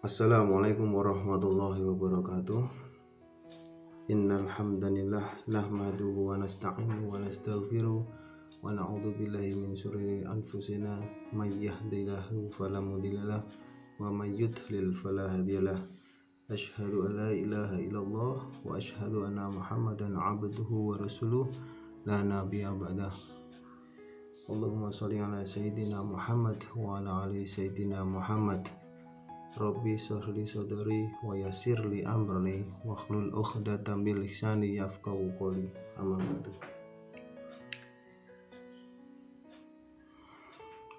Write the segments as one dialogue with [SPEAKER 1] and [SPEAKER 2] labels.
[SPEAKER 1] Assalamualaikum warahmatullahi wabarakatuh. Innal hamdanillah nahmaduhu wa nasta'inuhu wa nastaghfiruh wa na'udzu billahi min syururi anfusina may yahdihillahu fala mudhillalah wa may yudlil fala hadiyalah. Asyhadu an la ilaha illallah wa asyhadu anna Muhammadan 'abduhu wa rasuluh la nabiyya ba'dah. Allahumma shalli ala sayyidina Muhammad wa ala ali sayyidina Muhammad. Rabbi shrahli sadri wa yassirli amri wahlul 'uqdatam min lisani yafqahu qawli. Amma ba'du.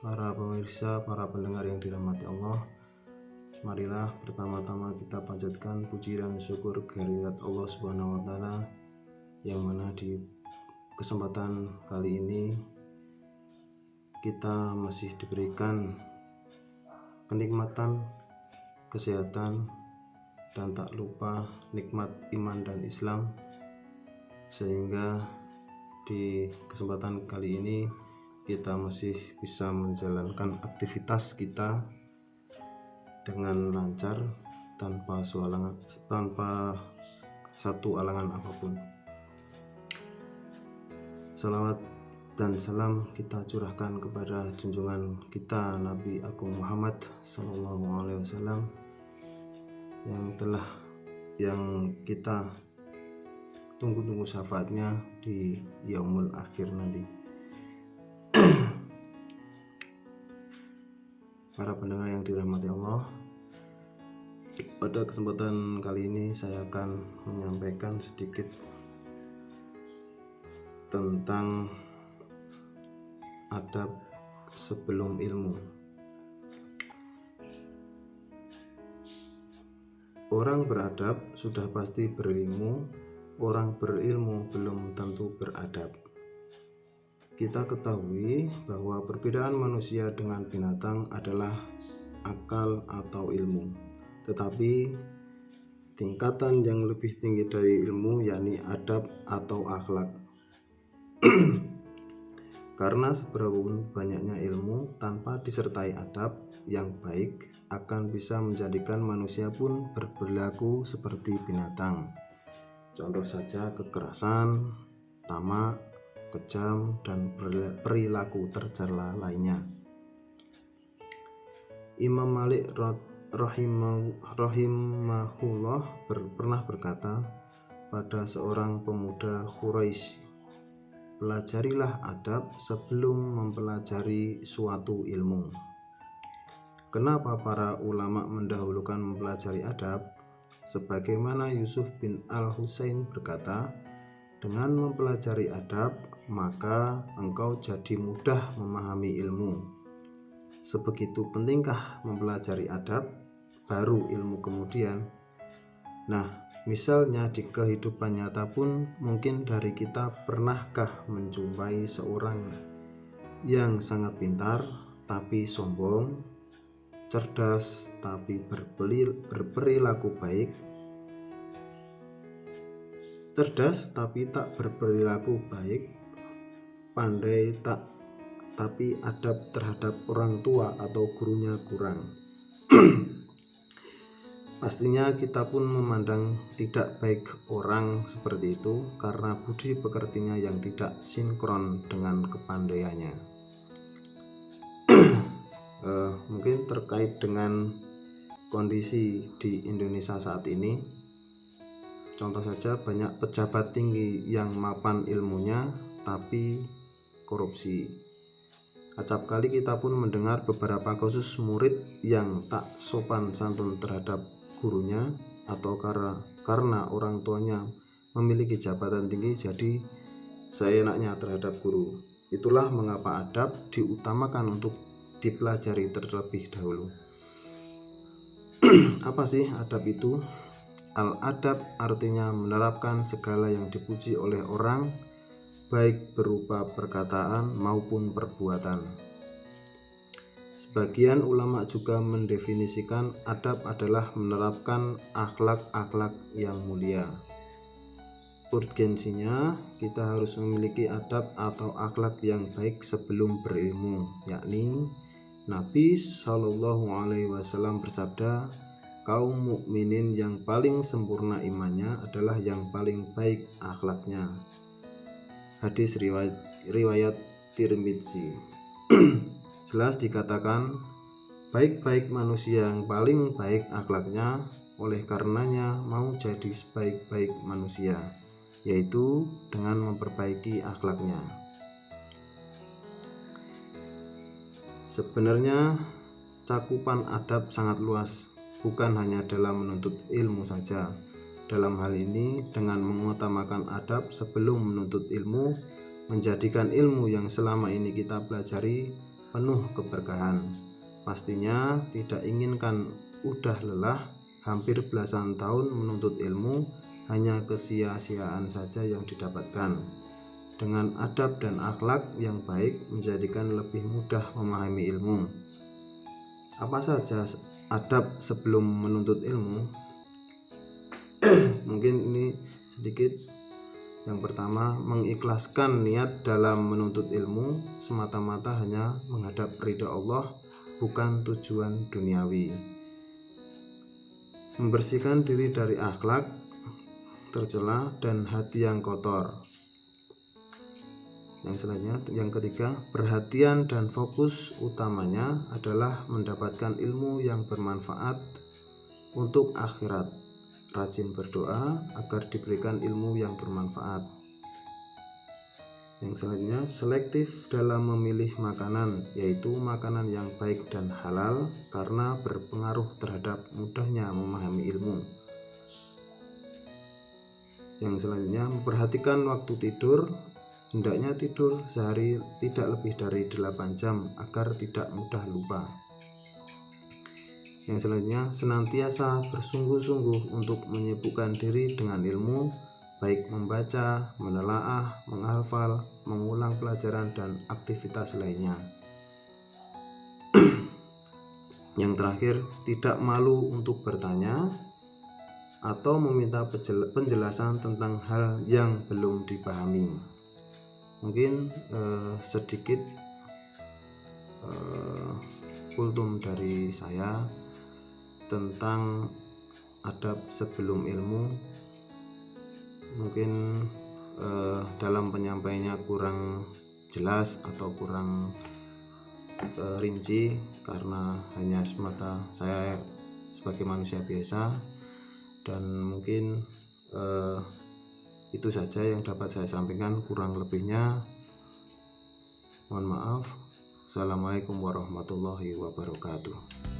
[SPEAKER 1] Para pemirsa, para pendengar yang dirahmati Allah, marilah pertama-tama kita panjatkan puji dan syukur kehadirat Allah Subhanahu wa taala, yang mana di kesempatan kali ini kita masih diberikan kenikmatan, kesehatan, dan tak lupa nikmat iman dan Islam, sehingga di kesempatan kali ini kita masih bisa menjalankan aktivitas kita dengan lancar tanpa satu alangan apapun. Salawat dan salam kita curahkan kepada junjungan kita Nabi Agung Muhammad Sallallahu Alaihi Wasallam yang kita tunggu-tunggu syafaatnya di yaumul akhir nanti. Para pendengar yang dirahmati Allah, pada kesempatan kali ini saya akan menyampaikan sedikit tentang adab sebelum ilmu. Orang beradab sudah pasti berilmu, orang berilmu belum tentu beradab. Kita ketahui bahwa perbedaan manusia dengan binatang adalah akal atau ilmu, tetapi tingkatan yang lebih tinggi dari ilmu yakni adab atau akhlak. Karena seberapapun banyaknya ilmu, tanpa disertai adab yang baik akan bisa menjadikan manusia pun berperilaku seperti binatang. Contoh saja kekerasan, tamak, kejam, dan perilaku tercela lainnya. Imam Malik rahimahullah pernah berkata pada seorang pemuda Quraisy, pelajarilah adab sebelum mempelajari suatu ilmu. Kenapa para ulama mendahulukan mempelajari adab? Sebagaimana Yusuf bin Al-Husain berkata, dengan mempelajari adab, maka engkau jadi mudah memahami ilmu. Sebegitu pentingkah mempelajari adab, baru ilmu kemudian. Nah, misalnya di kehidupan nyata pun mungkin dari kita pernahkah menjumpai seorang yang sangat pintar tapi sombong, cerdas tapi berperilaku baik, cerdas tapi tak berperilaku baik, pandai tapi adab terhadap orang tua atau gurunya kurang. Pastinya kita pun memandang tidak baik orang seperti itu karena budi pekertinya yang tidak sinkron dengan kepandaiannya. Mungkin terkait dengan kondisi di Indonesia saat ini, contoh saja banyak pejabat tinggi yang mapan ilmunya tapi korupsi. Acap kali kita pun mendengar beberapa kasus murid yang tak sopan santun terhadap gurunya, atau karena orang tuanya memiliki jabatan tinggi jadi seenaknya terhadap guru. Itulah mengapa adab diutamakan untuk dipelajari terlebih dahulu. Apa sih adab itu? Al-adab artinya menerapkan segala yang dipuji oleh orang, baik berupa perkataan maupun perbuatan. Sebagian ulama juga mendefinisikan adab adalah menerapkan akhlak-akhlak yang mulia. Urgensinya kita harus memiliki adab atau akhlak yang baik sebelum berilmu, yakni Nabi Shallallahu Alaihi Wasallam bersabda, kaum mukminin yang paling sempurna imannya adalah yang paling baik akhlaknya. Hadis riwayat Tirmidzi. Jelas dikatakan baik-baik manusia yang paling baik akhlaknya, oleh karenanya mau jadi sebaik-baik manusia, yaitu dengan memperbaiki akhlaknya. Sebenarnya cakupan adab sangat luas, bukan hanya dalam menuntut ilmu saja. Dalam hal ini, dengan mengutamakan adab sebelum menuntut ilmu, menjadikan ilmu yang selama ini kita pelajari penuh keberkahan. Pastinya tidak inginkan udah lelah hampir belasan tahun menuntut ilmu, hanya kesia-siaan saja yang didapatkan. Dengan adab dan akhlak yang baik menjadikan lebih mudah memahami ilmu. Apa saja adab sebelum menuntut ilmu? Mungkin ini sedikit. Yang pertama, mengikhlaskan niat dalam menuntut ilmu semata-mata hanya menghadap ridha Allah, bukan tujuan duniawi. Membersihkan diri dari akhlak tercela dan hati yang kotor. Yang selanjutnya, yang ketiga, perhatian dan fokus utamanya adalah mendapatkan ilmu yang bermanfaat untuk akhirat. Rajin berdoa agar diberikan ilmu yang bermanfaat. Yang selanjutnya, selektif dalam memilih makanan, yaitu makanan yang baik dan halal karena berpengaruh terhadap mudahnya memahami ilmu. Yang selanjutnya, memperhatikan waktu tidur. Hendaknya tidur sehari tidak lebih dari 8 jam agar tidak mudah lupa. Yang selanjutnya, senantiasa bersungguh-sungguh untuk menyibukkan diri dengan ilmu, baik membaca, menelaah, menghafal, mengulang pelajaran, dan aktivitas lainnya. Yang terakhir, tidak malu untuk bertanya atau meminta penjelasan tentang hal yang belum dipahami. Mungkin sedikit kultum dari saya tentang adab sebelum ilmu. Mungkin dalam penyampaiannya kurang jelas atau kurang rinci karena hanya semata saya sebagai manusia biasa, dan mungkin itu saja yang dapat saya sampaikan. Kurang lebihnya mohon maaf. Assalamualaikum warahmatullahi wabarakatuh.